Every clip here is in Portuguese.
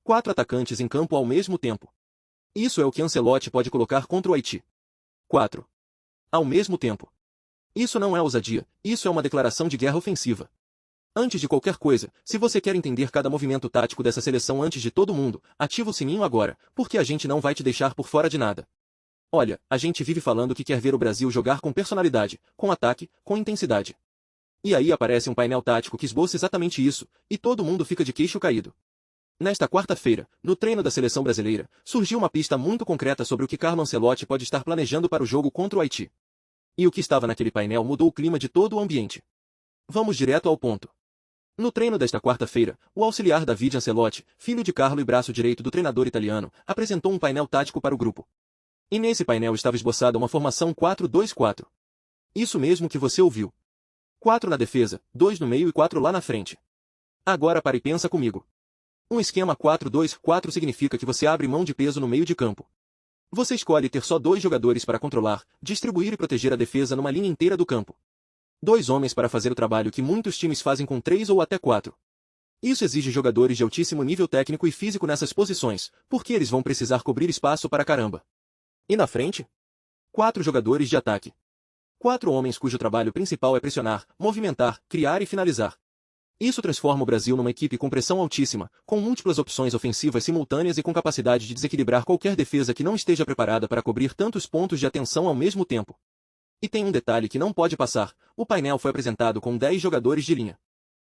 4 atacantes em campo ao mesmo tempo. Isso é o que Ancelotti pode colocar contra o Haiti. 4. Ao mesmo tempo. Isso não é ousadia, isso é uma declaração de guerra ofensiva. Antes de qualquer coisa, se você quer entender cada movimento tático dessa seleção antes de todo mundo, ativa o sininho agora, porque a gente não vai te deixar por fora de nada. Olha, a gente vive falando que quer ver o Brasil jogar com personalidade, com ataque, com intensidade. E aí aparece um painel tático que esboça exatamente isso, e todo mundo fica de queixo caído. Nesta quarta-feira, no treino da seleção brasileira, surgiu uma pista muito concreta sobre o que Carlo Ancelotti pode estar planejando para o jogo contra o Haiti. E o que estava naquele painel mudou o clima de todo o ambiente. Vamos direto ao ponto. No treino desta quarta-feira, o auxiliar David Ancelotti, filho de Carlo e braço direito do treinador italiano, apresentou um painel tático para o grupo. E nesse painel estava esboçada uma formação 4-2-4. Isso mesmo que você ouviu. 4 na defesa, 2 no meio e 4 lá na frente. Agora para e pensa comigo. Um esquema 4-2-4 significa que você abre mão de peso no meio de campo. Você escolhe ter só 2 jogadores para controlar, distribuir e proteger a defesa numa linha inteira do campo. 2 homens para fazer o trabalho que muitos times fazem com 3 ou até 4. Isso exige jogadores de altíssimo nível técnico e físico nessas posições, porque eles vão precisar cobrir espaço para caramba. E na frente? 4 jogadores de ataque. 4 homens cujo trabalho principal é pressionar, movimentar, criar e finalizar. Isso transforma o Brasil numa equipe com pressão altíssima, com múltiplas opções ofensivas simultâneas e com capacidade de desequilibrar qualquer defesa que não esteja preparada para cobrir tantos pontos de atenção ao mesmo tempo. E tem um detalhe que não pode passar: o painel foi apresentado com 10 jogadores de linha.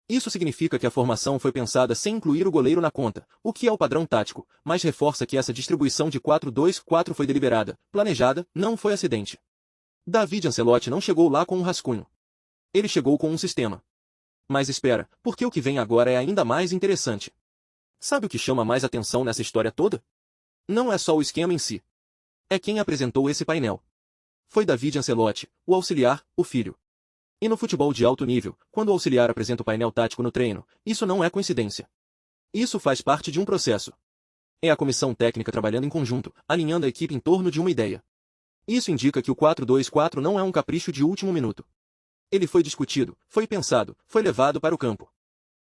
Isso significa que a formação foi pensada sem incluir o goleiro na conta, o que é o padrão tático, mas reforça que essa distribuição de 4-2-4 foi deliberada, planejada, não foi acidente. David Ancelotti não chegou lá com um rascunho. Ele chegou com um sistema. Mas espera, porque o que vem agora é ainda mais interessante. Sabe o que chama mais atenção nessa história toda? Não é só o esquema em si. É quem apresentou esse painel. Foi David Ancelotti, o auxiliar, o filho. E no futebol de alto nível, quando o auxiliar apresenta o painel tático no treino, isso não é coincidência. Isso faz parte de um processo. É a comissão técnica trabalhando em conjunto, alinhando a equipe em torno de uma ideia. Isso indica que o 4-2-4 não é um capricho de último minuto. Ele foi discutido, foi pensado, foi levado para o campo.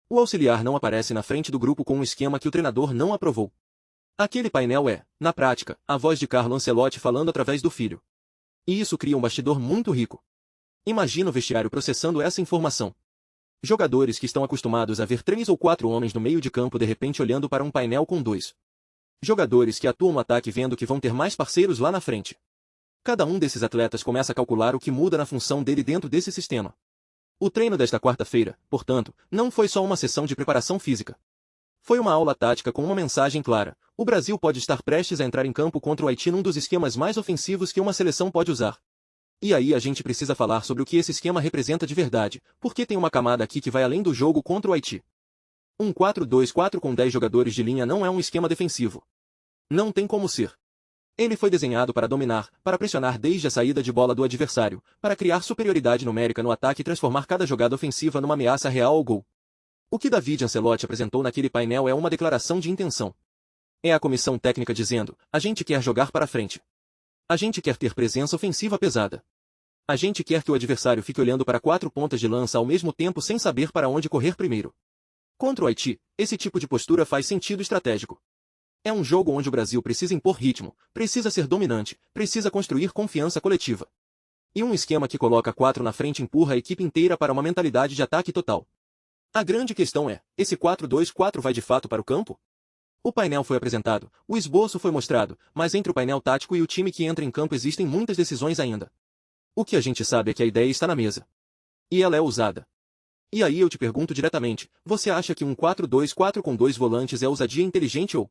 O auxiliar não aparece na frente do grupo com um esquema que o treinador não aprovou. Aquele painel é, na prática, a voz de Carlo Ancelotti falando através do filho. E isso cria um bastidor muito rico. Imagina o vestiário processando essa informação. Jogadores que estão acostumados a ver 3 ou 4 homens no meio de campo de repente olhando para um painel com 2. Jogadores que atuam no ataque vendo que vão ter mais parceiros lá na frente. Cada um desses atletas começa a calcular o que muda na função dele dentro desse sistema. O treino desta quarta-feira, portanto, não foi só uma sessão de preparação física. Foi uma aula tática com uma mensagem clara: o Brasil pode estar prestes a entrar em campo contra o Haiti num dos esquemas mais ofensivos que uma seleção pode usar. E aí a gente precisa falar sobre o que esse esquema representa de verdade, porque tem uma camada aqui que vai além do jogo contra o Haiti. Um 4-2-4 com 10 jogadores de linha não é um esquema defensivo. Não tem como ser. Ele foi desenhado para dominar, para pressionar desde a saída de bola do adversário, para criar superioridade numérica no ataque e transformar cada jogada ofensiva numa ameaça real ao gol. O que David Ancelotti apresentou naquele painel é uma declaração de intenção. É a comissão técnica dizendo: a gente quer jogar para frente. A gente quer ter presença ofensiva pesada. A gente quer que o adversário fique olhando para 4 pontas de lança ao mesmo tempo sem saber para onde correr primeiro. Contra o Haiti, esse tipo de postura faz sentido estratégico. É um jogo onde o Brasil precisa impor ritmo, precisa ser dominante, precisa construir confiança coletiva. E um esquema que coloca 4 na frente empurra a equipe inteira para uma mentalidade de ataque total. A grande questão é: esse 4-2-4 vai de fato para o campo? O painel foi apresentado, o esboço foi mostrado, mas entre o painel tático e o time que entra em campo existem muitas decisões ainda. O que a gente sabe é que a ideia está na mesa. E ela é ousada. E aí eu te pergunto diretamente: você acha que um 4-2-4 com 2 volantes é ousadia inteligente ou